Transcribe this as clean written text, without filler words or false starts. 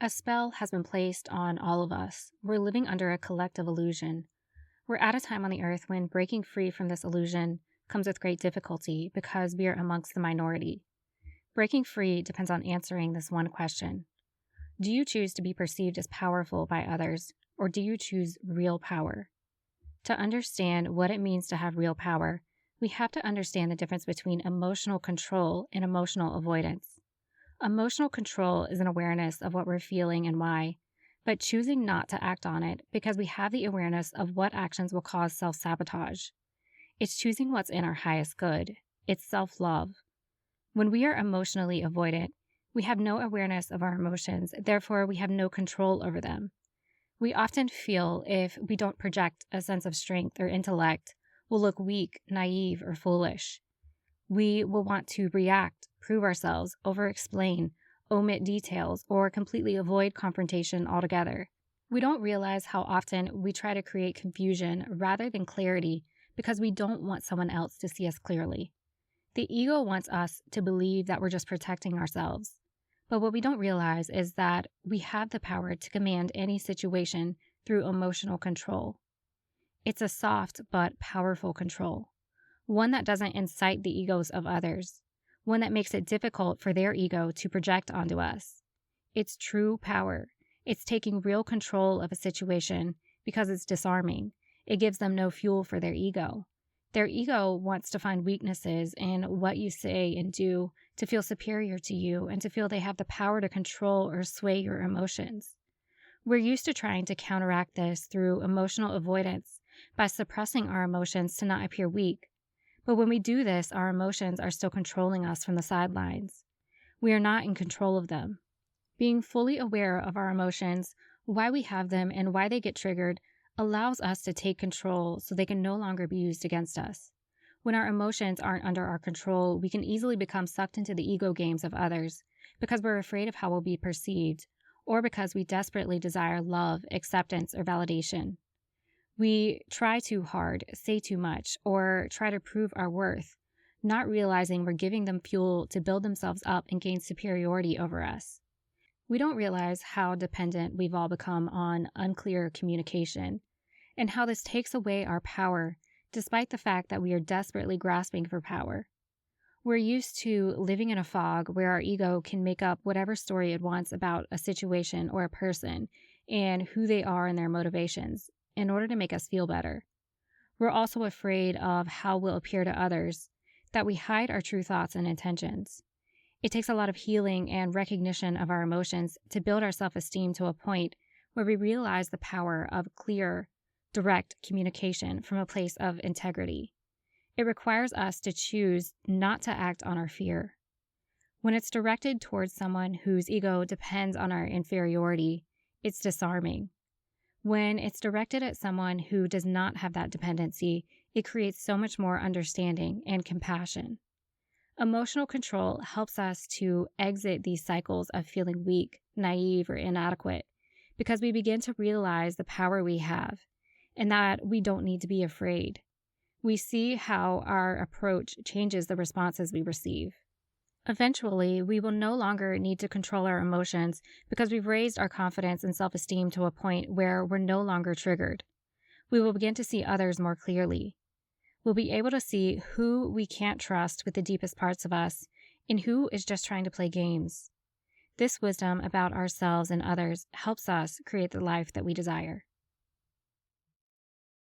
A spell has been placed on all of us. We're living under a collective illusion. We're at a time on the earth when breaking free from this illusion comes with great difficulty because we are amongst the minority. Breaking free depends on answering this one question. Do you choose to be perceived as powerful by others, or do you choose real power? To understand what it means to have real power, we have to understand the difference between emotional control and emotional avoidance. Emotional control is an awareness of what we're feeling and why, but choosing not to act on it because we have the awareness of what actions will cause self sabotage. It's choosing what's in our highest good. It's self love. When we are emotionally avoidant, we have no awareness of our emotions, therefore, we have no control over them. We often feel if we don't project a sense of strength or intellect, we'll look weak, naive, or foolish. We will want to react, prove ourselves, over explain, omit details, or completely avoid confrontation altogether. We don't realize how often we try to create confusion rather than clarity because we don't want someone else to see us clearly. The ego wants us to believe that we're just protecting ourselves. But what we don't realize is that we have the power to command any situation through emotional control. It's a soft but powerful control, one that doesn't incite the egos of others, one that makes it difficult for their ego to project onto us. It's true power. It's taking real control of a situation because it's disarming. It gives them no fuel for their ego. Their ego wants to find weaknesses in what you say and do to feel superior to you and to feel they have the power to control or sway your emotions. We're used to trying to counteract this through emotional avoidance by suppressing our emotions to not appear weak. But when we do this, our emotions are still controlling us from the sidelines. We are not in control of them. Being fully aware of our emotions, why we have them, and why they get triggered allows us to take control so they can no longer be used against us. When our emotions aren't under our control, we can easily become sucked into the ego games of others because we're afraid of how we'll be perceived, or because we desperately desire love, acceptance, or validation. We try too hard, say too much, or try to prove our worth, not realizing we're giving them fuel to build themselves up and gain superiority over us. We don't realize how dependent we've all become on unclear communication, and how this takes away our power, despite the fact that we are desperately grasping for power. We're used to living in a fog where our ego can make up whatever story it wants about a situation or a person and who they are and their motivations in order to make us feel better. We're also afraid of how we'll appear to others, that we hide our true thoughts and intentions. It takes a lot of healing and recognition of our emotions to build our self-esteem to a point where we realize the power of clear, direct communication from a place of integrity. It requires us to choose not to act on our fear. When it's directed towards someone whose ego depends on our inferiority, it's disarming. When it's directed at someone who does not have that dependency, it creates so much more understanding and compassion. Emotional control helps us to exit these cycles of feeling weak, naive, or inadequate because we begin to realize the power we have and that we don't need to be afraid. We see how our approach changes the responses we receive. Eventually, we will no longer need to control our emotions because we've raised our confidence and self-esteem to a point where we're no longer triggered. We will begin to see others more clearly. We'll be able to see who we can't trust with the deepest parts of us and who is just trying to play games. This wisdom about ourselves and others helps us create the life that we desire.